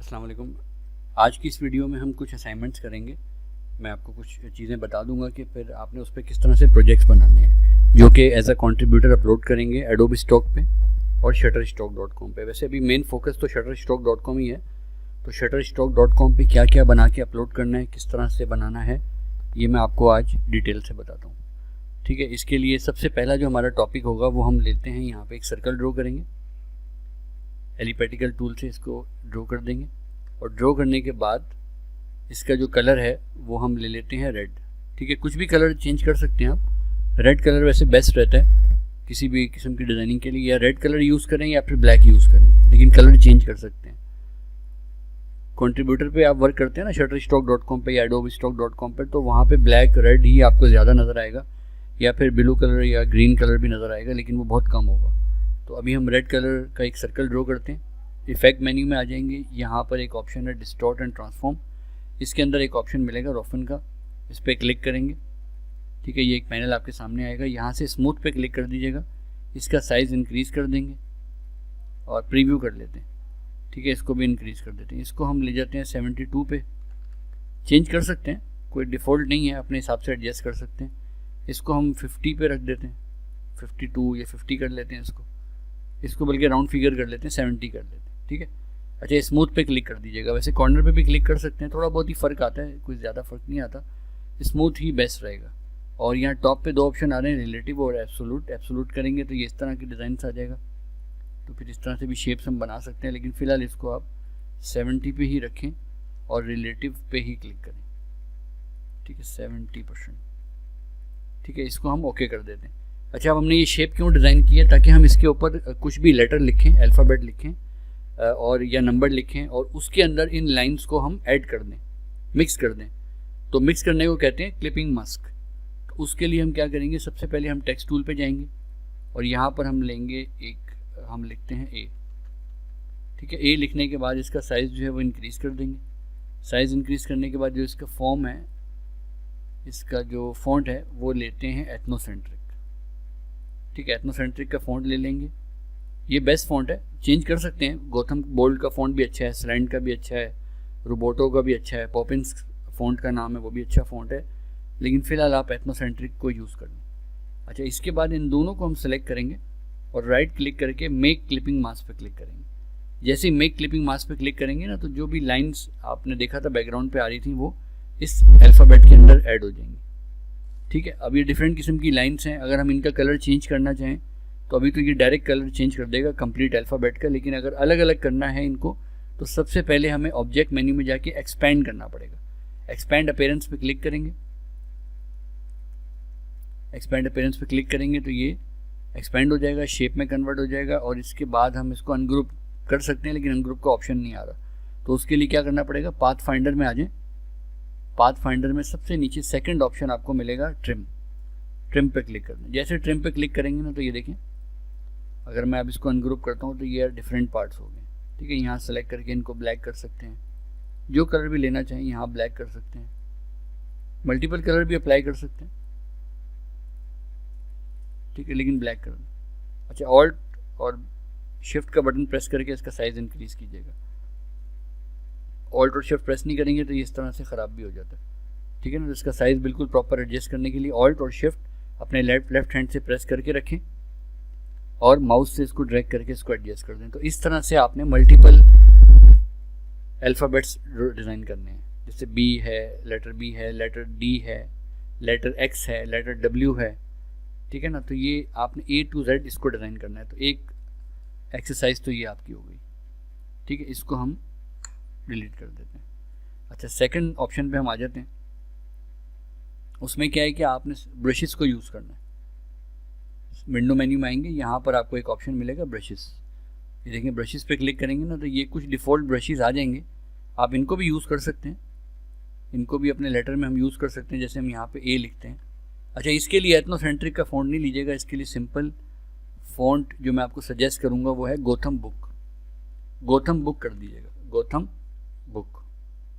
अस्सलाम वालेकुम। आज की इस वीडियो में हम कुछ असाइनमेंट्स करेंगे। मैं आपको कुछ चीज़ें बता दूंगा कि फिर आपने उस पर किस तरह से प्रोजेक्ट्स बनाने हैं, जो कि एज अ कंट्रीब्यूटर अपलोड करेंगे एडोबी स्टॉक पे और shutterstock.com पे। वैसे अभी मेन फोकस तो shutterstock.com ही है, तो shutterstock.com पे क्या क्या बना के अपलोड करना है, किस तरह से बनाना है, ये मैं आपको आज डिटेल से बताता हूँ। ठीक है, इसके लिए सबसे पहला जो हमारा टॉपिक होगा वो हम लेते हैं, यहाँ पे एक सर्कल ड्रॉ करेंगे। एलिपेटिकल टूल से इसको ड्रॉ कर देंगे और ड्रॉ करने के बाद इसका जो कलर है वो हम ले लेते हैं रेड। ठीक है, कुछ भी कलर चेंज कर सकते हैं आप। रेड कलर वैसे बेस्ट रहता है किसी भी किस्म की डिज़ाइनिंग के लिए, या रेड कलर यूज़ करें या फिर ब्लैक यूज़ करें, लेकिन कलर चेंज कर सकते हैं। कंट्रीब्यूटर पे आप वर्क करते हैं ना shutterstock.com पे या adobestock.com पे, तो वहाँ पे ब्लैक रेड ही आपको ज़्यादा नज़र आएगा, या फिर ब्लू कलर या ग्रीन कलर भी नज़र आएगा, लेकिन वो बहुत कम होगा। तो अभी हम रेड कलर का एक सर्कल ड्रॉ करते हैं। इफेक्ट मेन्यू में आ जाएंगे, यहाँ पर एक ऑप्शन है डिस्टॉर्ट एंड ट्रांसफॉर्म। इसके अंदर एक ऑप्शन मिलेगा रोफन का, इस पर क्लिक करेंगे। ठीक है, ये एक पैनल आपके सामने आएगा, यहाँ से स्मूथ पे क्लिक कर दीजिएगा। इसका साइज़ इंक्रीज़ कर देंगे और प्रीव्यू कर लेते हैं। ठीक है, इसको भी इंक्रीज़ कर देते हैं। इसको हम ले जाते हैं 72 पे, चेंज कर सकते हैं, कोई डिफ़ॉल्ट नहीं है, अपने हिसाब से एडजस्ट कर सकते हैं। इसको हम 50 पे रख देते हैं, 52 या 50 कर लेते हैं। इसको बल्कि राउंड फिगर कर लेते हैं, 70 कर लेते हैं। ठीक है, अच्छा स्मूथ पे क्लिक कर दीजिएगा। वैसे कॉर्नर पे भी क्लिक कर सकते हैं, थोड़ा बहुत ही फ़र्क आता है, कुछ ज़्यादा फ़र्क नहीं आता, स्मूथ ही बेस्ट रहेगा। और यहाँ टॉप पे दो ऑप्शन आ रहे हैं, रिलेटिव और एब्सोलूट। एब्सोलूट करेंगे तो ये इस तरह की डिज़ाइन आ जाएगा, तो फिर इस तरह से भी शेप्स हम बना सकते हैं, लेकिन फ़िलहाल इसको आप 70 पे ही रखें और रिलेटिव पे ही क्लिक करें। ठीक है, 70%। ठीक है, इसको हम ओके कर देते हैं। अच्छा, अब हमने ये शेप क्यों डिज़ाइन की है, ताकि हम इसके ऊपर कुछ भी लेटर लिखें, अल्फ़ाबेट लिखें और या नंबर लिखें, और उसके अंदर इन लाइंस को हम ऐड कर दें, मिक्स कर दें। तो मिक्स करने को कहते हैं क्लिपिंग मास्क। तो उसके लिए हम क्या करेंगे, सबसे पहले हम टेक्स्ट टूल पे जाएंगे और यहाँ पर हम लेंगे एक, हम लिखते हैं ए। ठीक है, ए लिखने के बाद इसका साइज़ जो है वो इंक्रीज़ कर देंगे। साइज़ इंक्रीज़ करने के बाद जो इसका फॉर्म है, इसका जो फॉन्ट है वो लेते हैं एथनोसेंट्रिक। ठीक है, एथनोसेंट्रिक का फॉन्ट ले लेंगे। ये बेस्ट फॉन्ट है, चेंज कर सकते हैं। गोथम बोल्ड का फॉन्ट भी अच्छा है, स्लैंड का भी अच्छा है, रोबोटो का भी अच्छा है, पॉपिंस फॉन्ट का नाम है, वो भी अच्छा फॉन्ट है, लेकिन फ़िलहाल आप एथनोसेंट्रिक को यूज़ कर लें। अच्छा, इसके बाद इन दोनों को हम सेलेक्ट करेंगे और राइट क्लिक करके मेक क्लिपिंग मास्क पे क्लिक करेंगे। जैसे ही मेक क्लिपिंग मास्क पे क्लिक करेंगे ना, तो जो भी लाइन्स आपने देखा था बैकग्राउंड पे आ रही थी, वो इस अल्फ़ाबेट के अंदर ऐड हो जाएंगी। ठीक है, अब ये डिफरेंट किस्म की लाइन्स हैं। अगर हम इनका कलर चेंज करना चाहें तो अभी तो ये डायरेक्ट कलर चेंज कर देगा कंप्लीट अल्फ़ाबेट का, लेकिन अगर अलग अलग करना है इनको, तो सबसे पहले हमें ऑब्जेक्ट मेन्यू में जाके एक्सपैंड करना पड़ेगा। एक्सपैंड अपीयरेंस पे क्लिक करेंगे। एक्सपैंड अपीयरेंस पे क्लिक करेंगे तो ये एक्सपैंड हो जाएगा, शेप में कन्वर्ट हो जाएगा, और इसके बाद हम इसको अनग्रुप कर सकते हैं, लेकिन अनग्रुप का ऑप्शन नहीं आ रहा। तो उसके लिए क्या करना पड़ेगा, पाथ फाइंडर में आ जाए। पाथ फाइंडर में सबसे नीचे सेकंड ऑप्शन आपको मिलेगा ट्रिम। ट्रिम पे क्लिक करना। जैसे ट्रिम पे क्लिक करेंगे ना, तो ये देखें, अगर मैं अब इसको अनग्रुप करता हूँ तो ये डिफरेंट पार्ट्स हो गए। ठीक है, यहाँ सेलेक्ट करके इनको ब्लैक कर सकते हैं, जो कलर भी लेना चाहें यहाँ ब्लैक कर सकते हैं, मल्टीपल कलर भी अप्लाई कर सकते हैं। ठीक है, लेकिन ब्लैक कर दें। अच्छा, ऑल्ट और शिफ्ट का बटन प्रेस करके इसका साइज़ इंक्रीज़ कीजिएगा। ऑल्ट और शिफ्ट प्रेस नहीं करेंगे तो ये इस तरह से ख़राब भी हो जाता है। ठीक है ना, तो इसका साइज़ बिल्कुल प्रॉपर एडजस्ट करने के लिए ऑल्ट और शिफ्ट अपने लेफ्ट हैंड से प्रेस करके रखें और माउस से इसको ड्रैग करके इसको एडजस्ट कर दें। तो इस तरह से आपने मल्टीपल अल्फ़ाबेट्स डिज़ाइन करने हैं। जैसे बी है, लेटर बी है, लेटर डी है, लेटर एक्स है, लेटर डब्ल्यू है। ठीक है ना, तो ये आपने ए टू जेड इसको डिज़ाइन करना है। तो एक एक्सरसाइज तो ये आपकी हो गई। ठीक है, इसको हम डिलीट कर देते हैं। अच्छा, सेकंड ऑप्शन पे हम आ जाते हैं। उसमें क्या है कि आपने ब्रशेस को यूज़ करना है। विंडो मेन्यू में आएंगे, यहाँ पर आपको एक ऑप्शन मिलेगा ब्रशेस। ये देखें, ब्रशेस पे क्लिक करेंगे ना, तो ये कुछ डिफ़ॉल्ट ब्रशेस आ जाएंगे। आप इनको भी यूज़ कर सकते हैं, इनको भी अपने लेटर में हम यूज़ कर सकते हैं। जैसे हम यहाँ पे ए लिखते हैं। अच्छा, इसके लिए एथनोसेंट्रिक का फ़ॉन्ट नहीं लीजिएगा, इसके लिए सिंपल फ़ॉन्ट जो मैं आपको सजेस्ट करूँगा वो है गोथम बुक। गोथम बुक कर दीजिएगा, गोथम बुक।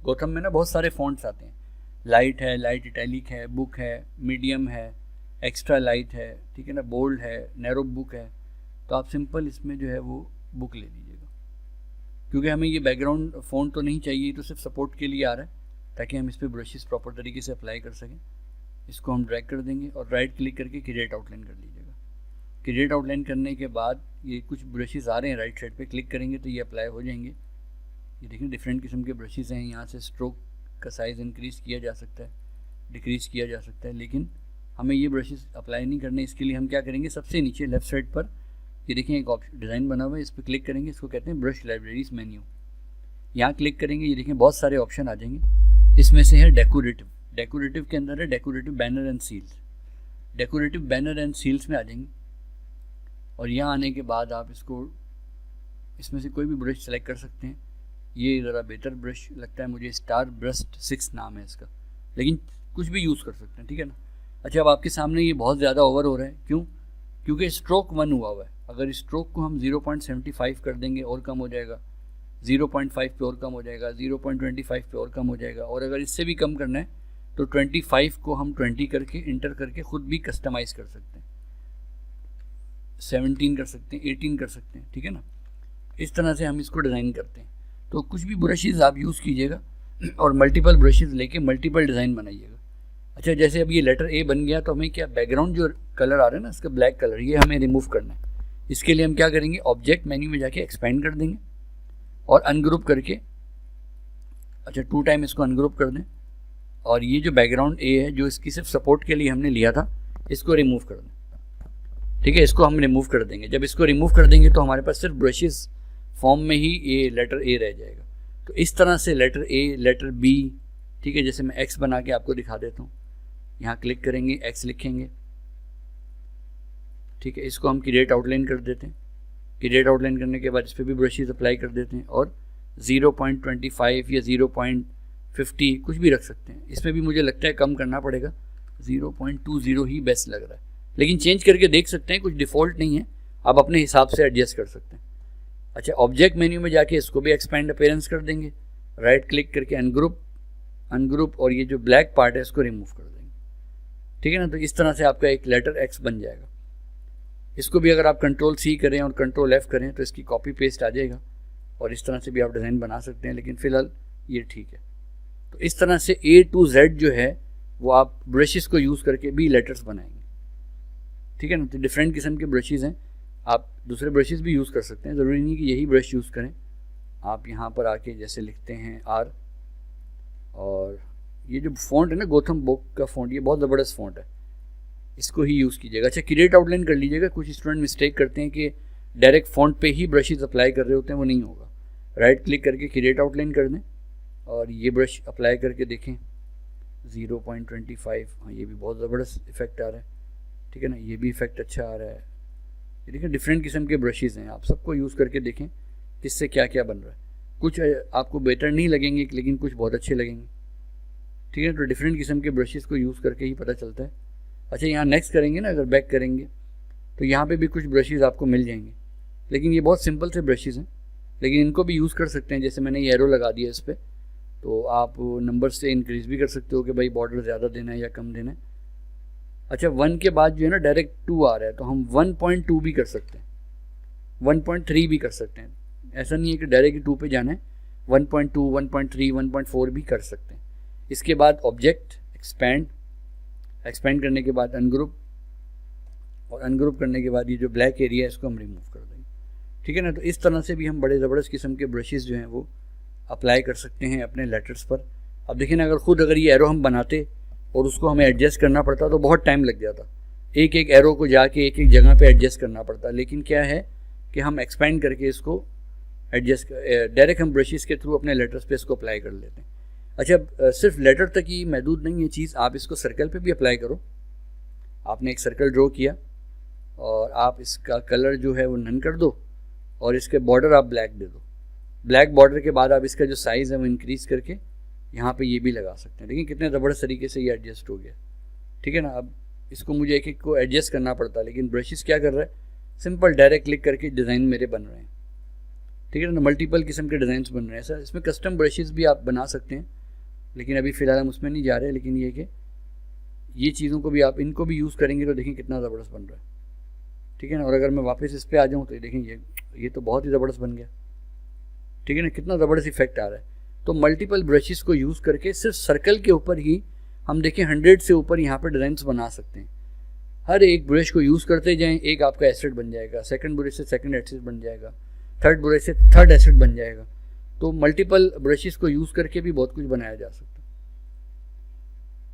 गोथम में ना बहुत सारे फ़ॉन्ट्स आते हैं, लाइट है, लाइट इटैलिक है, बुक है, मीडियम है, एक्स्ट्रा लाइट है, ठीक है ना, बोल्ड है, नैरो बुक है। तो आप सिंपल इसमें जो है वो बुक ले लीजिएगा। क्योंकि हमें ये बैकग्राउंड फ़ॉन्ट तो नहीं चाहिए, तो सिर्फ सपोर्ट के लिए आ रहा है ताकि हम इस पर ब्रशेस प्रॉपर तरीके से अप्लाई कर सकें। इसको हम ड्रैग कर देंगे और राइट क्लिक करके क्रिएट आउटलाइन कर लीजिएगा। क्रिएट आउटलाइन करने के बाद ये कुछ ब्रशेस आ रहे हैं राइट साइड पे, क्लिक करेंगे तो ये अप्लाई हो जाएंगे। ये देखिए डिफरेंट किस्म के ब्रशेस हैं। यहाँ से स्ट्रोक का साइज़ इंक्रीज़ किया जा सकता है, डिक्रीज़ किया जा सकता है, लेकिन हमें ये ब्रशेस अप्लाई नहीं करने। इसके लिए हम क्या करेंगे, सबसे नीचे लेफ्ट साइड पर ये देखें एक ऑप्शन डिज़ाइन बना हुआ है, इस पर क्लिक करेंगे। इसको कहते हैं ब्रश लाइब्रेरीज मेन्यू। यहाँ क्लिक करेंगे, ये देखें बहुत सारे ऑप्शन आ जाएंगे। इसमें से है डेकोरेटिव। डेकोरेटिव के अंदर है decorative banner and seals. Decorative banner and seals में आ जाएंगे और यहाँ आने के बाद आप इसको इसमें से कोई भी ब्रश सेलेक्ट कर सकते हैं। ये ज़रा बेहतर ब्रश लगता है मुझे, स्टार ब्रस्ट 6 नाम है इसका, लेकिन कुछ भी यूज़ कर सकते हैं, ठीक है ना। अच्छा, अब आपके सामने ये बहुत ज़्यादा ओवर हो रहा है, क्यों? क्योंकि स्ट्रोक 1 हुआ हुआ है। अगर स्ट्रोक को हम 0.75 कर देंगे और कम हो जाएगा, 0.5 पे और कम हो जाएगा, 0.25 पे और कम हो जाएगा, और अगर इससे भी कम करना है तो 25 को हम 20 करके इंटर करके ख़ुद भी कस्टमाइज़ कर सकते हैं, 17 कर सकते हैं, 18 कर सकते हैं, ठीक है ना। इस तरह से हम इसको डिज़ाइन करते हैं। तो कुछ भी ब्रशेज़ आप यूज़ कीजिएगा और मल्टीपल ब्रशेज़ लेके मल्टीपल डिज़ाइन बनाइएगा। अच्छा, जैसे अब ये लेटर ए बन गया तो हमें क्या बैकग्राउंड जो कलर आ रहा है ना इसका ब्लैक कलर, ये हमें रिमूव करना है। इसके लिए हम क्या करेंगे, ऑब्जेक्ट मेन्यू में जाके एक्सपेंड कर देंगे और अनग्रुप करके, अच्छा 2 टाइम इसको अनग्रुप कर दें, और ये जो बैकग्राउंड ए है जो इसकी सिर्फ सपोर्ट के लिए हमने लिया था, इसको रिमूव कर दें, ठीक है। इसको हम रिमूव कर देंगे। जब इसको रिमूव कर देंगे तो हमारे पास सिर्फ ब्रशेस फॉर्म में ही ये लेटर ए रह जाएगा। तो इस तरह से लेटर ए, लेटर बी, ठीक है। जैसे मैं एक्स बना के आपको दिखा देता हूँ, यहाँ क्लिक करेंगे, एक्स लिखेंगे, ठीक है। इसको हम क्रिएट आउटलाइन कर देते हैं। क्रिएट आउटलाइन करने के बाद इस पर भी ब्रशेस अप्लाई कर देते हैं और 0.25 या 0.50 कुछ भी रख सकते हैं। इसमें भी मुझे लगता है कम करना पड़ेगा, 0.20 ही बेस्ट लग रहा है, लेकिन चेंज करके देख सकते हैं, कुछ डिफ़ॉल्ट नहीं है, आप अपने हिसाब से एडजस्ट कर सकते हैं। अच्छा, ऑब्जेक्ट मेन्यू में जाके इसको भी एक्सपेंड अपीयरेंस कर देंगे, राइट क्लिक करके अनग्रुप और ये जो ब्लैक पार्ट है इसको रिमूव कर देंगे, ठीक है ना। तो इस तरह से आपका एक लेटर एक्स बन जाएगा। इसको भी अगर आप Ctrl+C करें और Ctrl+F करें तो इसकी कॉपी पेस्ट आ जाएगा और इस तरह से भी आप डिज़ाइन बना सकते हैं, लेकिन फ़िलहाल ये ठीक है। तो इस तरह से A to Z जो है वो आप ब्रशेस को यूज़ करके भी लेटर्स बनाएंगे, ठीक है ना। तो डिफरेंट किस्म के ब्रशेस हैं, आप दूसरे ब्रशेस भी यूज़ कर सकते हैं, ज़रूरी नहीं कि यही ब्रश यूज़ करें। आप यहाँ पर आके जैसे लिखते हैं आर, और ये जो फ़ॉन्ट है ना गोथम बुक का फ़ॉन्ट, ये बहुत ज़बरदस्त फ़ॉन्ट है, इसको ही यूज़ कीजिएगा। अच्छा, क्रिएट आउटलाइन कर लीजिएगा। कुछ स्टूडेंट मिस्टेक करते हैं कि डायरेक्ट फ़ॉन्ट पे ही ब्रशेस अप्लाई कर रहे होते हैं, वो नहीं होगा। राइट क्लिक करके क्रिएट आउटलाइन कर दें और ये ब्रश अप्लाई करके देखें, 0.25, हाँ ये भी बहुत ज़बरदस्त इफेक्ट आ रहा है, ठीक है ना। ये भी इफेक्ट अच्छा आ रहा है। ये देखिए डिफरेंट किस्म के ब्रशेज़ हैं, आप सबको यूज़ करके देखें किससे क्या क्या बन रहा है। कुछ आपको बेटर नहीं लगेंगे लेकिन कुछ बहुत अच्छे लगेंगे, ठीक है। तो डिफरेंट किस्म के ब्रशेज़ को यूज़ करके ही पता चलता है। अच्छा, यहाँ नेक्स्ट करेंगे ना, अगर बैक करेंगे तो यहाँ पे भी कुछ ब्रशेज़ आपको मिल जाएंगे, लेकिन ये बहुत सिंपल से ब्रशेज़ हैं, लेकिन इनको भी यूज़ कर सकते हैं। जैसे मैंने ये एरो लगा दिया इस पर, तो आप नंबर से इंक्रीज़ भी कर सकते हो कि भाई बॉर्डर ज़्यादा देना है या कम देना है। अच्छा, 1 के बाद जो है ना डायरेक्ट 2 आ रहा है, तो हम 1.2 भी कर सकते हैं, 1.3 भी कर सकते हैं। ऐसा नहीं है कि डायरेक्ट 2 पे जाना है, 1.2, 1.3, 1.4 भी कर सकते हैं। इसके बाद ऑब्जेक्ट एक्सपेंड करने के बाद अनग्रुप, और अनग्रुप करने के बाद ये जो ब्लैक एरिया है इसको हम रिमूव कर देंगे, ठीक है ना। तो इस तरह से भी हम बड़े ज़बरदस्त किस्म के ब्रशेज़ जो हैं वो अप्लाई कर सकते हैं अपने लेटर्स पर। अब देखिए ना, अगर ये एरो हम बनाते और उसको हमें एडजस्ट करना पड़ता तो बहुत टाइम लग जाता, एक एक एरो को जाके एक एक जगह पे एडजस्ट करना पड़ता। लेकिन क्या है कि हम एक्सपेंड करके इसको एडजस्ट डायरेक्ट हम ब्रशेस के थ्रू अपने लेटर्स पे इसको अप्लाई कर लेते हैं। अच्छा, सिर्फ लेटर तक ही महदूद नहीं है चीज़, आप इसको सर्कल पे भी अप्लाई करो। आपने एक सर्कल ड्रॉ किया और आप इसका कलर जो है वो नन कर दो और इसके बॉर्डर आप ब्लैक दे दो। ब्लैक बॉर्डर के बाद आप इसका जो साइज़ है वो इंक्रीज़ करके यहाँ पे ये भी लगा सकते हैं। देखिए कितने ज़बरदस्त तरीके से ये एडजस्ट हो गया, ठीक है ना। अब इसको मुझे एक एक को एडजस्ट करना पड़ता, लेकिन ब्रशेस क्या कर रहा है, सिंपल डायरेक्ट क्लिक करके डिज़ाइन मेरे बन रहे हैं, ठीक है ना। मल्टीपल किस्म के डिज़ाइंस बन रहे हैं। सर इसमें कस्टम ब्रशेस भी आप बना सकते हैं, लेकिन अभी फ़िलहाल हम उसमें नहीं जा रहे। लेकिन ये कि ये चीज़ों को भी आप इनको भी यूज़ करेंगे तो देखें कितना ज़बरदस्त बन रहा है, ठीक है ना। और अगर मैं वापस इस पर आ जाऊँ तो देखें ये तो बहुत ही ज़बरदस्त बन गया, ठीक है ना, कितना ज़बरदस्त इफेक्ट आ रहा है। तो मल्टीपल ब्रशेस को यूज़ करके सिर्फ सर्कल के ऊपर ही हम देखें 100 से ऊपर यहाँ पर डिज़ाइंस बना सकते हैं। हर एक ब्रश को यूज़ करते जाएं, एक आपका एसेट बन जाएगा, सेकंड ब्रश से सेकंड एसेट बन जाएगा, थर्ड ब्रश से थर्ड एसेट बन जाएगा। तो मल्टीपल ब्रशेस को यूज़ करके भी बहुत कुछ बनाया जा सकता है,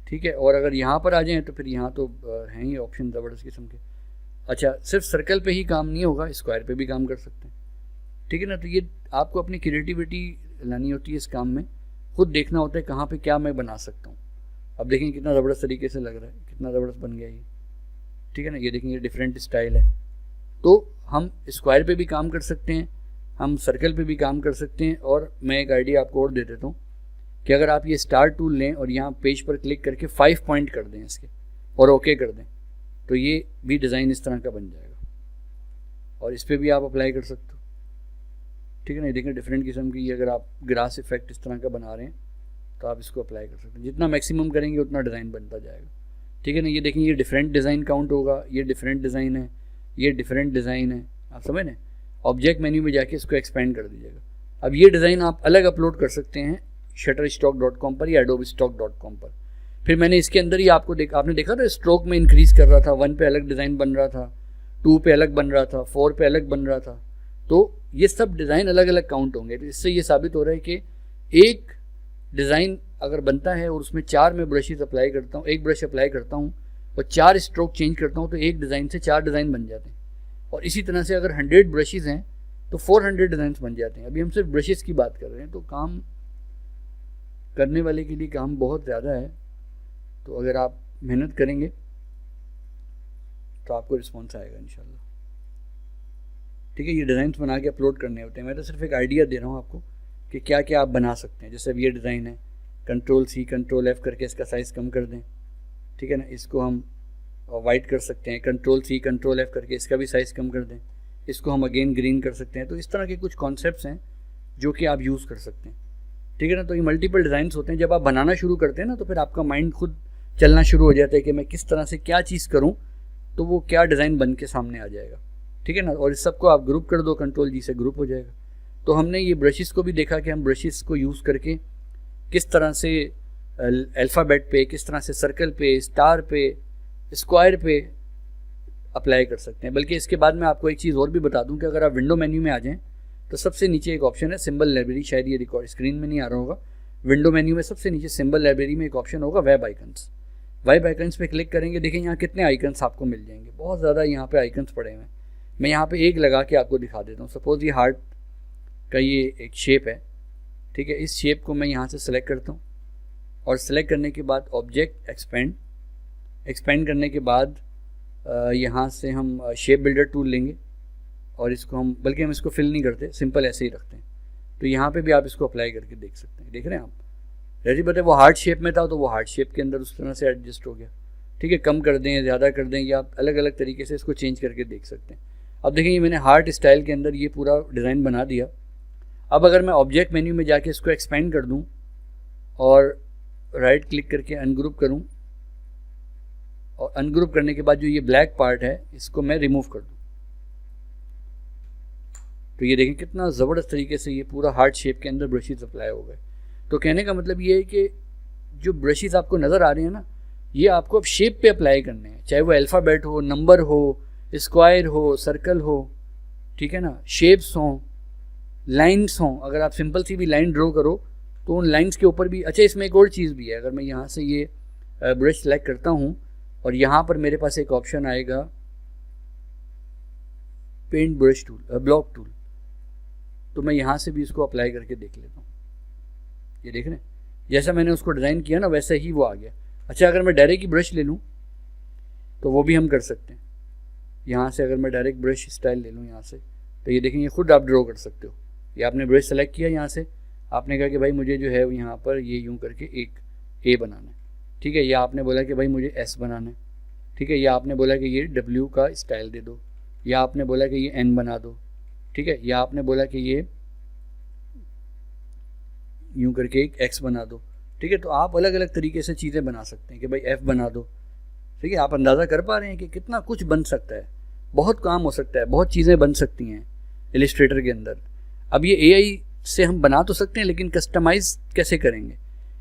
ठीक है। और अगर यहाँ पर आ जाएं तो फिर यहाँ तो हैं ही ऑप्शन ज़बरदस्त किस्म के। अच्छा, सिर्फ सर्कल पे ही काम नहीं होगा, स्क्वायर पे भी काम कर सकते हैं, ठीक है ना। तो ये आपको अपनी क्रिएटिविटी लानी होती है इस काम में, खुद देखना होता है कहाँ पे क्या मैं बना सकता हूँ। अब देखें कितना ज़बरदस्त तरीके से लग रहा है, कितना ज़बरदस्त बन गया ये, ठीक है ना। ये देखें ये डिफरेंट स्टाइल है। तो हम स्क्वायर पे भी काम कर सकते हैं, हम सर्कल पे भी काम कर सकते हैं। और मैं एक आइडिया आपको और दे देता हूँ कि अगर आप ये स्टार टूल लें और यहाँ पेज पर क्लिक करके 5 पॉइंट कर दें इसके और ओके कर दें, तो ये भी डिज़ाइन इस तरह का बन जाएगा। और इस पर भी आप अप्लाई कर सकते हो, ठीक है ना। देखें डिफरेंट किस्म की, अगर आप ग्रास इफेक्ट इस तरह का बना रहे हैं तो आप इसको अप्लाई कर सकते हैं। जितना मैक्सिमम करेंगे उतना डिज़ाइन बनता जाएगा, ठीक है ना। ये देखें ये डिफरेंट डिज़ाइन काउंट होगा, ये डिफरेंट डिज़ाइन है, ये डिफरेंट डिज़ाइन है, आप समझ लें। ऑब्जेक्ट मेन्यू में जाके इसको एक्सपेंड कर दीजिएगा। अब ये डिज़ाइन आप अलग अपलोड कर सकते हैं shutterstock.com पर या adobestock.com पर। फिर मैंने इसके अंदर ही आपने देखा था स्ट्रोक में इंक्रीज़ कर रहा था, 1 पे अलग डिज़ाइन बन रहा था, 2 पे अलग बन रहा था, 4 पे अलग बन रहा था। तो ये सब डिज़ाइन अलग अलग काउंट होंगे। तो इससे ये साबित हो रहा है कि एक डिज़ाइन अगर बनता है और उसमें 4 मैं ब्रशेज अप्लाई करता हूँ, एक ब्रश अप्लाई करता हूँ और 4 स्ट्रोक चेंज करता हूँ, तो एक डिज़ाइन से 4 डिज़ाइन बन जाते हैं। और इसी तरह से अगर 100 ब्रशेज़ हैं तो 400 डिज़ाइन बन जाते हैं। अभी हम सिर्फ ब्रशेज़ की बात कर रहे हैं, तो काम करने वाले के लिए काम बहुत ज़्यादा है। तो अगर आप मेहनत करेंगे तो आपको रिस्पॉन्स आएगा इंशाल्लाह, ठीक है। ये डिज़ाइन बना के अपलोड करने होते हैं। मैं तो सिर्फ एक आइडिया दे रहा हूँ आपको कि क्या क्या आप बना सकते हैं। जैसे अब ये डिज़ाइन है, Ctrl+C Ctrl+F करके इसका साइज़ कम कर दें, ठीक है ना। इसको हम वाइट कर सकते हैं, Ctrl+C Ctrl+F करके इसका भी साइज़ कम कर दें। इसको हम अगेन ग्रीन कर सकते हैं। तो इस तरह के कुछ कॉन्सेप्ट्स हैं जो कि आप यूज़ कर सकते हैं, ठीक है ना। तो ये मल्टीपल डिज़ाइंस होते हैं। जब आप बनाना शुरू करते हैं ना तो फिर आपका माइंड खुद चलना शुरू हो जाता है कि मैं किस तरह से क्या चीज़ करूं तो वो क्या डिज़ाइन बन के सामने आ जाएगा, ठीक है ना। और इस सबको आप ग्रुप कर दो, Ctrl+G से ग्रुप हो जाएगा। तो हमने ये ब्रशेस को भी देखा कि हम ब्रशेस को यूज़ करके किस तरह से अल्फ़ाबेट पे, किस तरह से सर्कल पे, स्टार पे, स्क्वायर पे अप्लाई कर सकते हैं। बल्कि इसके बाद मैं आपको एक चीज़ और भी बता दूं कि अगर आप विंडो मेन्यू में आ जाएं तो सबसे नीचे एक ऑप्शन है सिंबल लाइब्रेरी। शायद ये रिकॉर्ड स्क्रीन में नहीं आ रहा होगा। विंडो मेन्यू में सबसे नीचे सिंबल लाइब्रेरी में एक ऑप्शन होगा वेब आइकन्स। वेब आइकन्स पे क्लिक करेंगे, देखिए यहाँ कितने आइकन्स आपको मिल जाएंगे। बहुत ज़्यादा यहाँ पे आइकन्स पड़े हुए हैं। मैं यहाँ पे एक लगा के आपको दिखा देता हूँ। सपोज़ ये हार्ट का ये एक शेप है, ठीक है। इस शेप को मैं यहाँ से सिलेक्ट करता हूँ और सिलेक्ट करने के बाद ऑब्जेक्ट एक्सपेंड करने के बाद यहाँ से हम शेप बिल्डर टूल लेंगे और इसको हम, बल्कि हम इसको फिल नहीं करते, सिंपल ऐसे ही रखते हैं। तो यहाँ पे भी आप इसको अप्लाई करके देख सकते हैं। देख रहे हैं आप, जैसे बताए वो हार्ट शेप में था तो वो हार्ट शेप के अंदर उस तरह से एडजस्ट हो गया, ठीक है। कम कर दें, ज़्यादा कर दें, या आप अलग अलग तरीके से इसको चेंज करके देख सकते हैं। अब देखेंगे मैंने हार्ट स्टाइल के अंदर ये पूरा डिज़ाइन बना दिया। अब अगर मैं ऑब्जेक्ट मेन्यू में जाके इसको एक्सपेंड कर दूँ और राइट क्लिक करके अनग्रुप करूँ, और अनग्रुप करने के बाद जो ये ब्लैक पार्ट है इसको मैं रिमूव कर दूँ, तो ये देखें कितना ज़बरदस्त तरीके से ये पूरा हार्ट शेप के अंदर ब्रशेज़ अप्लाई हो गए। तो कहने का मतलब ये है कि जो ब्रशेज़ आपको नज़र आ रहे हैं ना, ये आपको अब शेप पे अप्लाई करने हैं, चाहे वो अल्फ़ाबेट हो, नंबर हो, स्क्वायर हो, सर्कल हो, ठीक है ना, शेप्स हों, लाइन्स हों। अगर आप सिंपल सी भी लाइन ड्रॉ करो तो उन लाइन्स के ऊपर भी, अच्छा इसमें एक और चीज़ भी है। अगर मैं यहाँ से ये ब्रश सेलेक्ट करता हूँ और यहाँ पर मेरे पास एक ऑप्शन आएगा paint brush tool, block tool, तो मैं यहाँ से भी इसको अप्लाई करके देख लेता हूँ। ये देख रहे हैं, जैसा मैंने उसको डिज़ाइन किया ना वैसे ही वो आ गया। अच्छा अगर मैं डायरेक्ट ही ब्रश ले लूँ तो वो भी हम कर सकते हैं। यहाँ से अगर मैं डायरेक्ट ब्रश स्टाइल ले लूँ यहाँ से, तो ये देखें ये खुद आप ड्रॉ कर सकते हो। ये आपने ब्रश सेलेक्ट किया, यहाँ से आपने कहा कि भाई मुझे जो है यहाँ पर ये यूँ करके एक ए बनाना है, ठीक है। या आपने बोला कि भाई मुझे एस बनाना है, ठीक है। या आपने बोला कि ये डब्ल्यू का स्टाइल दे दो, या आपने बोला कि ये एन बना दो, ठीक है। या आपने बोला कि ये यूँ करके एक एक्स बना दो, ठीक है। तो आप अलग अलग तरीके से चीज़ें बना सकते हैं कि भाई एफ बना दो, ठीक है। आप अंदाज़ा कर पा रहे हैं कि कितना कुछ बन सकता है, बहुत काम हो सकता है, बहुत चीज़ें बन सकती हैं इलिस्ट्रेटर के अंदर। अब ये AI से हम बना तो सकते हैं, लेकिन कस्टमाइज कैसे करेंगे?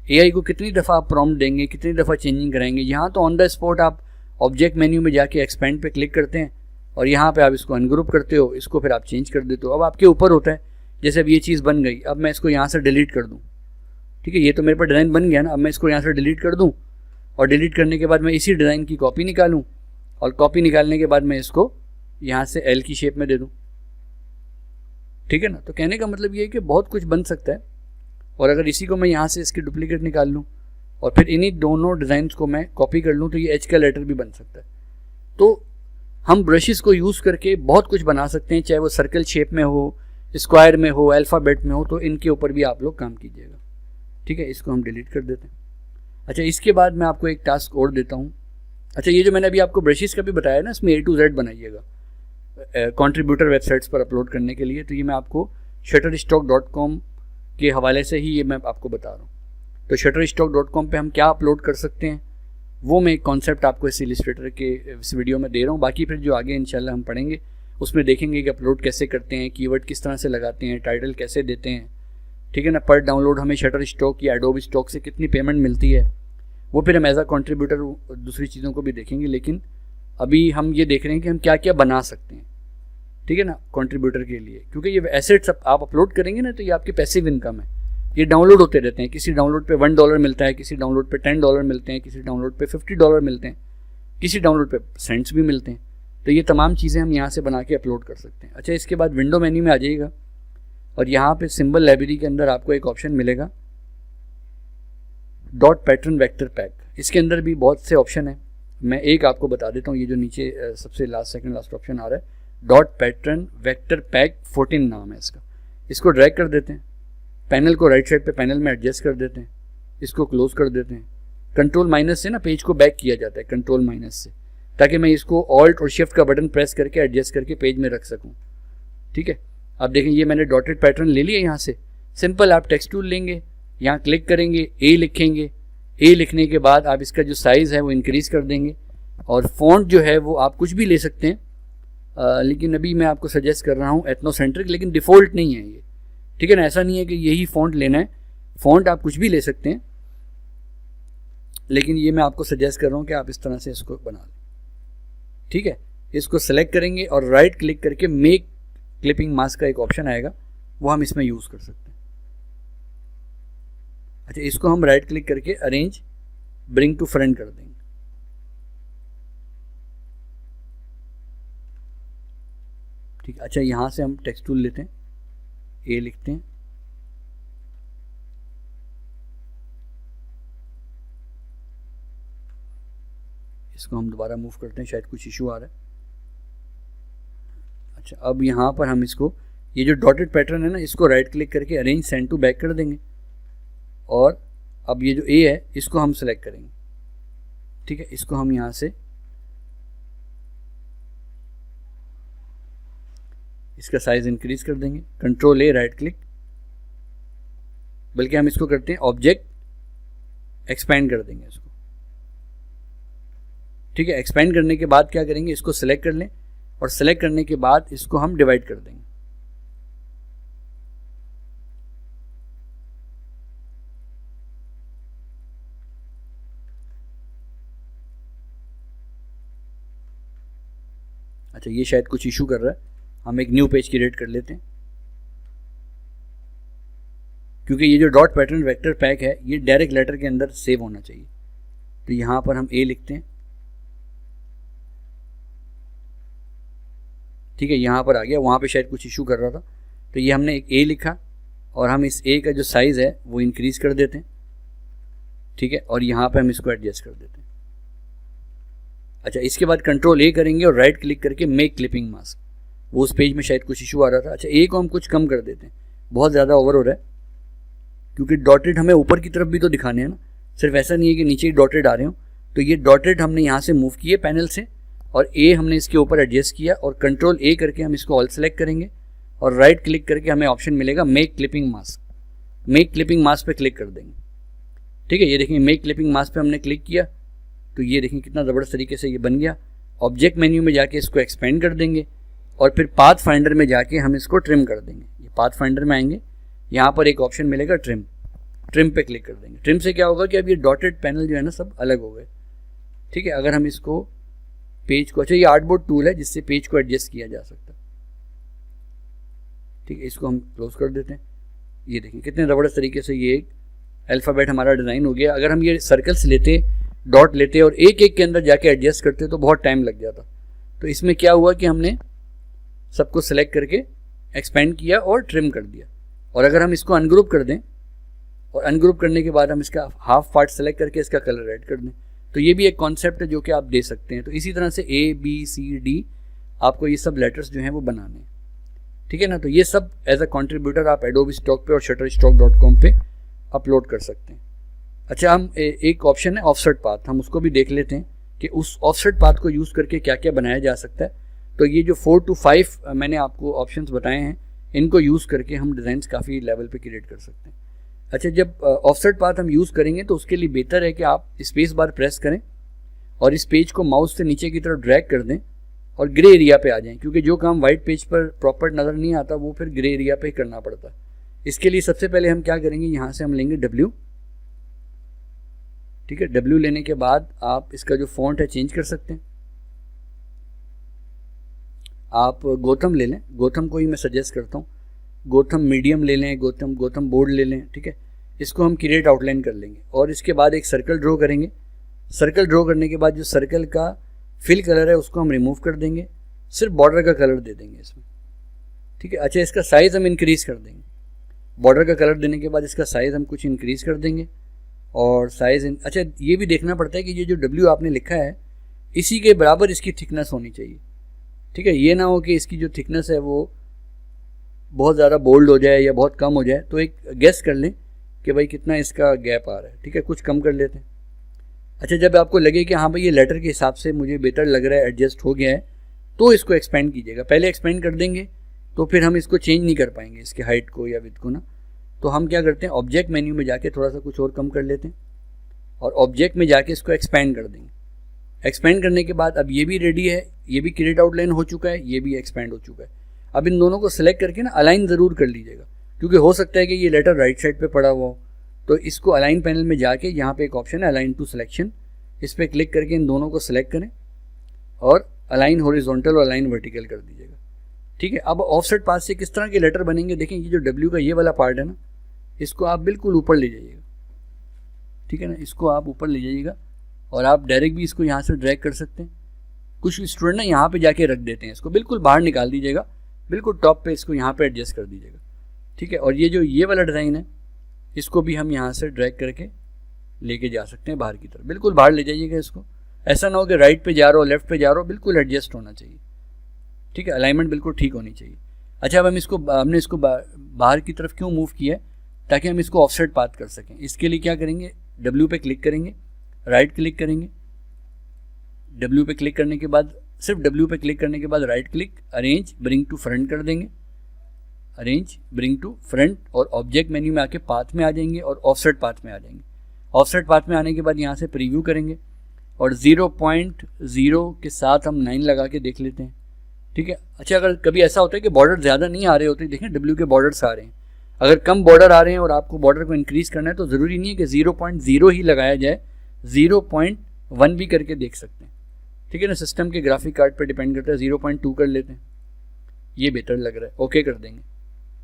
एआई को कितनी दफ़ा आप प्रॉम्प्ट देंगे, कितनी दफ़ा चेंजिंग कराएंगे? यहाँ तो ऑन द स्पॉट आप ऑब्जेक्ट मेन्यू में जाके एक्सपेंड पे क्लिक करते हैं और यहाँ पे आप इसको अनग्रुप करते हो, इसको फिर आप चेंज कर देते हो। अब आपके ऊपर होता है, जैसे अब ये चीज़ बन गई, अब मैं इसको यहाँ से डिलीट कर दूँ, ठीक है, ये तो मेरे पर डिज़ाइन बन गया ना, अब मैं इसको यहाँ से डिलीट कर दूँ और डिलीट करने के बाद मैं इसी डिज़ाइन की कॉपी निकालूँ और कॉपी निकालने के बाद मैं इसको यहाँ से एल की शेप में दे दूँ, ठीक है ना। तो कहने का मतलब ये है कि बहुत कुछ बन सकता है। और अगर इसी को मैं यहाँ से इसकी डुप्लीकेट निकाल लूँ और फिर इन्हीं दोनों डिज़ाइंस को मैं कॉपी कर लूँ तो ये एच का लेटर भी बन सकता है। तो हम ब्रशेस को यूज़ करके बहुत कुछ बना सकते हैं, चाहे वो सर्कल शेप में हो, स्क्वायर में हो, अल्फ़ाबेट में हो, तो इनके ऊपर भी आप लोग काम कीजिएगा, ठीक है। इसको हम डिलीट कर देते हैं। अच्छा, इसके बाद मैं आपको एक टास्क और देता हूँ। अच्छा, ये जो मैंने अभी आपको ब्रशेस का भी बताया ना, इसमें A to Z बनाइएगा कंट्रीब्यूटर वेबसाइट्स पर अपलोड करने के लिए। तो ये मैं आपको shutterstock.com के हवाले से ही ये मैं आपको बता रहा हूँ। तो shutterstock.com पे हम क्या अपलोड कर सकते हैं वो मैं एक कॉन्सेप्ट आपको इस इलिस्ट्रेटर के इस वीडियो में दे रहा हूँ। बाकी फिर जो आगे इंशाल्लाह हम पढ़ेंगे उसमें देखेंगे कि अपलोड कैसे करते हैं, कीवर्ड किस तरह से लगाते हैं, टाइटल कैसे देते हैं, ठीक है ना। पर डाउनलोड हमें शटरस्टॉक या एडोब स्टॉक से कितनी पेमेंट मिलती है वो फिर हम एज अ कंट्रीब्यूटर दूसरी चीज़ों को भी देखेंगे। लेकिन अभी हम ये देख रहे हैं कि हम क्या क्या बना सकते हैं, ठीक है ना, कंट्रीब्यूटर के लिए, क्योंकि ये एसेट्स आप अपलोड करेंगे ना तो ये आपकी पैसिव इनकम है। ये डाउनलोड होते रहते हैं, किसी डाउनलोड पे $1 मिलता है, किसी डाउनलोड पे $10 मिलते हैं, किसी डाउनलोड पे $50 मिलते हैं, किसी डाउनलोड पे सेंट्स भी मिलते हैं। तो ये तमाम चीज़ें हम यहाँ से बना के अपलोड कर सकते हैं। अच्छा, इसके बाद विंडो मेन्यू में आ जाइएगा और यहाँ पे सिंबल लाइब्रेरी के अंदर आपको एक ऑप्शन मिलेगा डॉट पैटर्न वेक्टर पैक। इसके अंदर भी बहुत से ऑप्शन है, मैं एक आपको बता देता हूँ। ये जो नीचे सबसे सेकंड लास्ट ऑप्शन आ रहा है डॉट पैटर्न वेक्टर पैक 14 नाम है इसका। इसको ड्रैग कर देते हैं, पैनल को राइट साइड पे पैनल में एडजस्ट कर देते हैं, इसको क्लोज कर देते हैं। कंट्रोल माइनस से ना पेज को बैक किया जाता है, कंट्रोल माइनस से, ताकि मैं इसको ऑल्ट और शिफ्ट का बटन प्रेस करके एडजस्ट करके पेज में रख सकूं, ठीक है। अब देखें ये मैंने डॉटेड पैटर्न ले लिया। यहाँ से सिंपल आप टेक्स्ट टूल लेंगे, यहाँ क्लिक करेंगे, ए लिखेंगे, ए लिखने के बाद आप इसका जो साइज़ है वो इंक्रीज़ कर देंगे और फॉन्ट जो है वो आप कुछ भी ले सकते हैं, लेकिन अभी मैं आपको सजेस्ट कर रहा हूँ एथनोसेंट्रिक, लेकिन डिफ़ॉल्ट नहीं है ये, ठीक है ना। ऐसा नहीं है कि यही फ़ॉन्ट लेना है, फ़ॉन्ट आप कुछ भी ले सकते हैं, लेकिन ये मैं आपको सजेस्ट कर रहा हूँ कि आप इस तरह से इसको बना लें, ठीक है। इसको सेलेक्ट करेंगे और राइट क्लिक करके मेक क्लिपिंग मास्क का एक ऑप्शन आएगा, वो हम इसमें यूज़ कर सकते हैं। अच्छा, इसको हम राइट क्लिक करके अरेंज ब्रिंग टू फ्रंट कर देंगे, ठीक है। अच्छा, यहाँ से हम टेक्स्ट टूल लेते हैं, ए लिखते हैं, इसको हम दोबारा मूव करते हैं, शायद कुछ इशू आ रहा है। अच्छा, अब यहाँ पर हम इसको ये जो डॉटेड पैटर्न है ना, इसको राइट क्लिक करके अरेंज सेंड टू बैक कर देंगे और अब ये जो ए है इसको हम सेलेक्ट करेंगे, ठीक है। इसको हम यहाँ से इसका साइज इंक्रीज कर देंगे, कंट्रोल ए राइट क्लिक, बल्कि हम इसको करते हैं ऑब्जेक्ट एक्सपेंड कर देंगे इसको, ठीक है। एक्सपेंड करने के बाद क्या करेंगे, इसको सिलेक्ट कर लें और सिलेक्ट करने के बाद इसको हम डिवाइड कर देंगे, अच्छा ये शायद कुछ इशू कर रहा है, हम एक न्यू पेज क्रिएट कर लेते हैं, क्योंकि ये जो डॉट पैटर्न वेक्टर पैक है ये डायरेक्ट लेटर के अंदर सेव होना चाहिए। तो यहाँ पर हम ए लिखते हैं, ठीक है, यहाँ पर आ गया, वहाँ पे शायद कुछ इशू कर रहा था। तो ये हमने एक ए लिखा और हम इस ए का जो साइज़ है वो इंक्रीज़ कर देते हैं, ठीक है, और यहाँ पे हम इसको एडजस्ट कर देते हैं। अच्छा, इसके बाद कंट्रोल ए करेंगे और राइट क्लिक करके मेक क्लिपिंग मास्क, वो उस पेज में शायद कुछ इशू आ रहा था। अच्छा, ए को हम कुछ कम कर देते हैं, बहुत ज़्यादा ओवर हो रहा है, क्योंकि डॉटेड हमें ऊपर की तरफ भी तो दिखाने हैं ना, सिर्फ ऐसा नहीं है कि नीचे ही डॉटेड आ रहे हो। तो ये डॉटेड हमने यहाँ से मूव किए पैनल से और ए हमने इसके ऊपर एडजस्ट किया और कंट्रोल ए करके हम इसको ऑल सेलेक्ट करेंगे और राइट क्लिक करके हमें ऑप्शन मिलेगा make clipping mask. Make clipping mask पे क्लिक कर देंगे, ठीक है। ये देखेंगे मेक क्लिपिंग मास्क पे हमने क्लिक किया तो ये देखें कितना ज़बरदस्त तरीके से ये बन गया। ऑब्जेक्ट मेन्यू में जाके इसको एक्सपेंड कर देंगे और फिर पाथ फाइंडर में जाके हम इसको ट्रिम कर देंगे। ये पाथ फाइंडर में आएंगे, यहाँ पर एक ऑप्शन मिलेगा ट्रिम, ट्रिम पे क्लिक कर देंगे। ट्रिम से क्या होगा कि अब ये डॉटेड पैनल जो है ना सब अलग हो गए, ठीक है। अगर हम इसको पेज को, अच्छा ये आर्टबोर्ड टूल है जिससे पेज को एडजस्ट किया जा सकता है, ठीक है। इसको हम क्लोज कर देते हैं। ये देखिए कितने ज़बरदस्त तरीके से ये एक अल्फ़ाबेट हमारा डिज़ाइन हो गया। अगर हम ये सर्कल्स लेते, डॉट लेते और एक एक के अंदर जाके एडजस्ट करते तो बहुत टाइम लग जाता। तो इसमें क्या हुआ कि हमने सबको सिलेक्ट करके एक्सपेंड किया और ट्रिम कर दिया। और अगर हम इसको अनग्रुप कर दें और अनग्रुप करने के बाद हम इसका हाफ पार्ट सेलेक्ट करके इसका कलर ऐड कर दें, तो ये भी एक कॉन्सेप्ट है जो कि आप दे सकते हैं। तो इसी तरह से A B C D आपको ये सब लेटर्स जो हैं वो बनाने हैं, ठीक है ना। तो ये सब एज अ कंट्रीब्यूटर आप एडोबी स्टॉक पे और shutterstock.com पे अपलोड कर सकते हैं। अच्छा, हम एक ऑप्शन है ऑफसेट पाथ, हम उसको भी देख लेते हैं कि उस ऑफसेट पाथ को यूज़ करके क्या क्या बनाया जा सकता है। तो ये जो 4 to 5 मैंने आपको ऑप्शंस बताए हैं, इनको यूज़ करके हम डिज़ाइंस काफ़ी लेवल पे क्रिएट कर सकते हैं। अच्छा, जब ऑफसेट पाथ हम यूज़ करेंगे तो उसके लिए बेहतर है कि आप स्पेस बार प्रेस करें और इस पेज को माउस से नीचे की तरफ ड्रैग कर दें और ग्रे एरिया पे आ जाएं, क्योंकि जो काम वाइट पेज पर प्रॉपर नज़र नहीं आता वो फिर ग्रे एरिया पे करना पड़ता है। इसके लिए सबसे पहले हम क्या करेंगे, यहाँ से हम लेंगे W, ठीक है। W लेने के बाद आप इसका जो फॉन्ट है चेंज कर सकते हैं। आप गौतम ले लें, गौतम को ही मैं सजेस्ट करता हूँ। गौतम मीडियम ले लें, गौतम बोल्ड ले लें, ठीक है। इसको हम क्रिएट आउटलाइन कर लेंगे और इसके बाद एक सर्कल ड्रॉ करेंगे। सर्कल ड्रॉ करने के बाद जो सर्कल का फिल कलर है उसको हम रिमूव कर देंगे, सिर्फ बॉर्डर का कलर दे देंगे इसमें, ठीक है। अच्छा, इसका साइज़ हम इंक्रीज़ कर देंगे। बॉर्डर का कलर देने के बाद इसका साइज़ हम कुछ इंक्रीज़ कर देंगे और अच्छा ये भी देखना पड़ता है कि ये जो W आपने लिखा है इसी के बराबर इसकी थिकनेस होनी चाहिए, ठीक है। ये ना हो कि इसकी जो थिकनेस है वो बहुत ज़्यादा बोल्ड हो जाए या बहुत कम हो जाए। तो एक गेस कर लें कि भाई कितना इसका गैप आ रहा है, ठीक है। कुछ कम कर लेते हैं। अच्छा, जब आपको लगे कि हाँ भाई ये लेटर के हिसाब से मुझे बेहतर लग रहा है, एडजस्ट हो गया है, तो इसको एक्सपेंड कीजिएगा। पहले एक्सपेंड कर देंगे तो फिर हम इसको चेंज नहीं कर पाएंगे, इसके हाइट को या विड्थ को ना। तो हम क्या करते हैं, ऑब्जेक्ट मेन्यू में जाके थोड़ा सा कुछ और कम कर लेते हैं और ऑब्जेक्ट में जाके इसको एक्सपेंड कर देंगे। एक्सपेंड करने के बाद अब ये भी रेडी है, ये भी क्रिएट आउटलाइन हो चुका है, ये भी एक्सपेंड हो चुका है। अब इन दोनों को सिलेक्ट करके ना अलाइन ज़रूर कर लीजिएगा, क्योंकि हो सकता है कि ये लेटर राइट साइड पे पड़ा हुआ हो। तो इसको अलाइन पैनल में जाके यहाँ पे एक ऑप्शन है अलाइन टू सिलेक्शन, इस पर क्लिक करके इन दोनों को सिलेक्ट करें और अलाइन हॉरिजॉन्टल और अलाइन वर्टिकल कर दीजिएगा, ठीक है। अब ऑफसेट पाथ से किस तरह के लेटर बनेंगे, देखें ये जो W का ये वाला पार्ट है ना, इसको आप बिल्कुल ऊपर ले जाइएगा, ठीक है ना। इसको आप ऊपर ले जाइएगा और आप डायरेक्ट भी इसको यहाँ से ड्रैग कर सकते हैं। कुछ स्टूडेंट ना यहाँ पे जाके रख देते हैं, इसको बिल्कुल बाहर निकाल दीजिएगा, बिल्कुल टॉप पे इसको यहाँ पे एडजस्ट कर दीजिएगा, ठीक है। और ये जो ये वाला डिज़ाइन है इसको भी हम यहाँ से ड्रैग करके लेके जा सकते हैं बाहर की तरफ, बिल्कुल बाहर ले जाइएगा इसको। ऐसा ना हो कि राइट पे जा रहा हो, लेफ्ट पे जा रहा हो, बिल्कुल एडजस्ट होना चाहिए, ठीक है। अलाइनमेंट बिल्कुल ठीक होनी चाहिए। अच्छा, अब हमने इसको बाहर की तरफ क्यों मूव किया है, ताकि हम इसको ऑफसेट पाथ कर सकें। इसके लिए क्या करेंगे, W पे क्लिक करेंगे, राइट क्लिक करेंगे, W पे क्लिक करने के बाद सिर्फ W पे क्लिक करने के बाद right click, arrange bring to front कर देंगे, अरेंज ब्रिंग टू फ्रंट, और ऑब्जेक्ट मेन्यू में आके पाथ में आ जाएंगे और ऑफसेट पाथ में आ जाएंगे। ऑफसेट पाथ में आने के बाद यहाँ से प्रीव्यू करेंगे और 0.0 के साथ हम 9 लगा के देख लेते हैं, ठीक है। अच्छा, अगर कभी ऐसा होता है कि बॉर्डर ज़्यादा नहीं आ रहे होते, देखें W के बॉर्डर्स आ रहे हैं, अगर कम बॉर्डर आ रहे हैं और आपको बॉर्डर को इंक्रीज़ करना है तो ज़रूरी नहीं है कि 0.0 ही लगाया जाए, 0.1 भी करके देख सकते हैं, ठीक है ना। सिस्टम के ग्राफिक कार्ड पर डिपेंड करता है। 0.2 कर लेते हैं, ये बेहतर लग रहा है, ओके कर देंगे,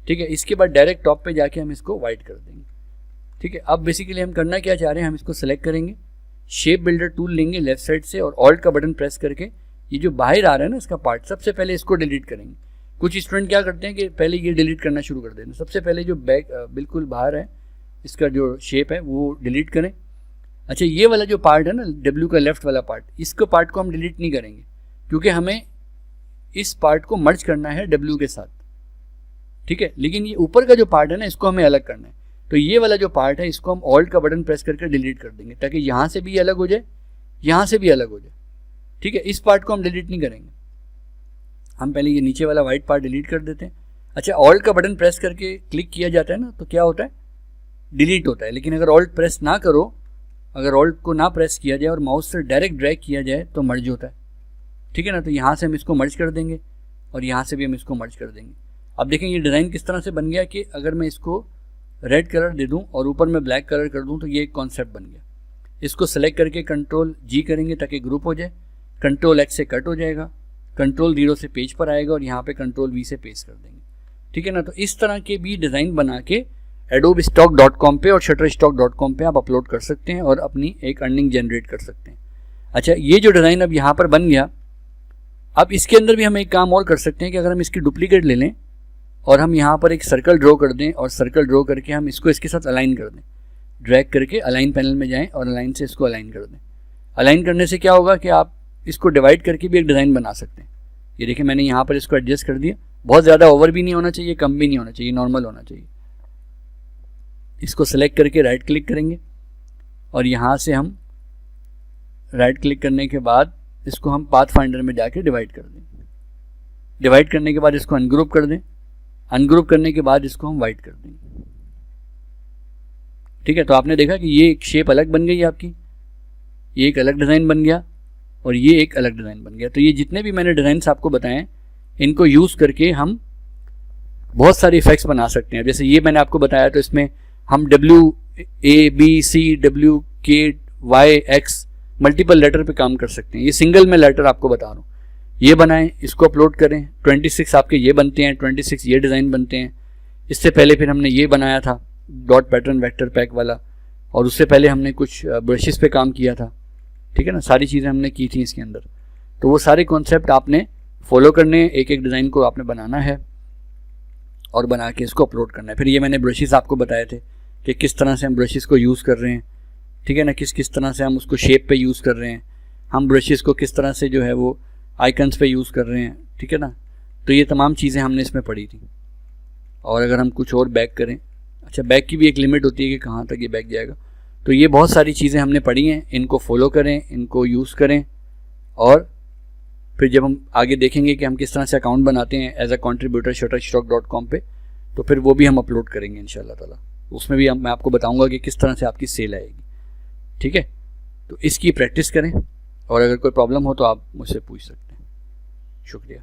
ठीक है। इसके बाद डायरेक्ट टॉप पे जाके हम इसको वाइट कर देंगे, ठीक है। अब बेसिकली हम करना क्या चाह रहे हैं, हम इसको सेलेक्ट करेंगे, शेप बिल्डर टूल लेंगे लेफ्ट साइड से और ऑल्ट का बटन प्रेस करके ये जो बाहर आ रहा है ना इसका पार्ट, सबसे पहले इसको डिलीट करेंगे। कुछ स्टूडेंट क्या करते हैं कि पहले ये डिलीट करना शुरू कर देते हैं। सबसे पहले जो बैक बिल्कुल बाहर है इसका जो शेप है वो डिलीट करें। अच्छा, ये वाला जो पार्ट है ना W का लेफ्ट वाला पार्ट, इसको पार्ट को हम डिलीट नहीं करेंगे, क्योंकि हमें इस पार्ट को मर्ज करना है W के साथ, ठीक है। लेकिन ये ऊपर का जो पार्ट है ना इसको हमें अलग करना है। तो ये वाला जो पार्ट है इसको हम ऑल्ट का बटन प्रेस करके डिलीट कर देंगे, ताकि यहाँ से भी ये अलग हो जाए, यहाँ से भी अलग हो जाए, ठीक है। इस पार्ट को हम डिलीट नहीं करेंगे, हम पहले ये नीचे वाला वाइट पार्ट डिलीट कर देते हैं। अच्छा, ऑल्ट का बटन प्रेस करके क्लिक किया जाता है ना तो क्या होता है, डिलीट होता है। लेकिन अगर ऑल्ट प्रेस ना करो, अगर ऑल्ट को ना प्रेस किया जाए और माउस से डायरेक्ट ड्रैग किया जाए तो मर्ज होता है, ठीक है ना। तो यहाँ से हम इसको मर्ज कर देंगे और यहाँ से भी हम इसको मर्ज कर देंगे। अब देखें ये डिज़ाइन किस तरह से बन गया कि अगर मैं इसको रेड कलर दे दूं और ऊपर में ब्लैक कलर कर दूं तो ये एक कॉन्सेप्ट बन गया। इसको सेलेक्ट करके कंट्रोल जी करेंगे ताकि ग्रुप हो जाए, कंट्रोल एक्स से कट हो जाएगा, कंट्रोल 0 से पेज पर आएगा और यहाँ पे कंट्रोल वी से पेस्ट कर देंगे, ठीक है ना। तो इस तरह के भी डिज़ाइन बना के adobestock.com पे और shutterstock.com पे आप अपलोड कर सकते हैं और अपनी एक अर्निंग जनरेट कर सकते हैं। अच्छा, ये जो डिज़ाइन अब यहाँ पर बन गया, अब इसके अंदर भी हम एक काम और कर सकते हैं कि अगर हम इसकी डुप्लीकेट ले लें और हम यहाँ पर एक सर्कल ड्रॉ कर दें और सर्कल ड्रॉ करके हम इसको इसके साथ अलाइन कर दें, ड्रैग करके अलाइन पैनल में जाएं और अलाइन से इसको अलाइन कर दें। अलाइन करने से क्या होगा कि आप इसको डिवाइड करके भी एक डिज़ाइन बना सकते हैं। ये देखिए मैंने यहाँ पर इसको एडजस्ट कर दिया, बहुत ज़्यादा ओवर भी नहीं होना चाहिए, कम भी नहीं होना चाहिए, नॉर्मल होना चाहिए। इसको सेलेक्ट करके राइट क्लिक करेंगे और यहाँ से हम राइट क्लिक करने के बाद इसको हम पाथ फाइंडर में जाके डिवाइड कर देंगे। डिवाइड करने के बाद इसको अनग्रुप कर दें, अनग्रुप करने के बाद इसको हम वाइट कर देंगे, ठीक है। तो आपने देखा कि ये एक शेप अलग बन गई आपकी, ये एक अलग डिज़ाइन बन गया और ये एक अलग डिज़ाइन बन गया। तो ये जितने भी मैंने डिज़ाइंस आपको बताएं, इनको यूज़ करके हम बहुत सारे इफेक्ट्स बना सकते हैं। जैसे ये मैंने आपको बताया, तो इसमें हम WABCWKYX मल्टीपल लेटर पे काम कर सकते हैं। ये सिंगल में लेटर आपको बता रहा हूँ, ये बनाएं, इसको अपलोड करें, 26 आपके ये बनते हैं, 26 ये डिज़ाइन बनते हैं। इससे पहले फिर हमने ये बनाया था डॉट पैटर्न वेक्टर पैक वाला, और उससे पहले हमने कुछ ब्रशेस पे काम किया था, ठीक है ना। सारी चीज़ें हमने की थी इसके अंदर। तो वो सारे कॉन्सेप्ट आपने फॉलो करने हैं, एक एक डिज़ाइन को आपने बनाना है और बना के इसको अपलोड करना है। फिर ये मैंने ब्रशेस आपको बताए थे कि किस तरह से हम ब्रशेस को यूज़ कर रहे हैं, ठीक है ना, किस तरह से हम उसको शेप पे यूज़ कर रहे हैं, हम ब्रशेस को किस तरह से जो है वो आइकन्स पे यूज़ कर रहे हैं, ठीक है ना। तो ये तमाम चीज़ें हमने इसमें पढ़ी थी। और अगर हम कुछ और बैक करें, अच्छा बैक की भी एक लिमिट होती है कि कहाँ तक ये बैक जाएगा। तो ये बहुत सारी चीज़ें हमने पढ़ी हैं, इनको फॉलो करें, इनको यूज़ करें और फिर जब हम आगे देखेंगे कि हम किस तरह से अकाउंट बनाते हैं एज अ कंट्रीब्यूटर shutterstock.com पे, तो फिर वो भी हम अपलोड करेंगे इंशाल्लाह ताला। उसमें भी मैं आपको बताऊंगा कि किस तरह से आपकी सेल आएगी, ठीक है। तो इसकी प्रैक्टिस करें और अगर कोई प्रॉब्लम हो तो आप मुझसे पूछ सकते हैं। शुक्रिया।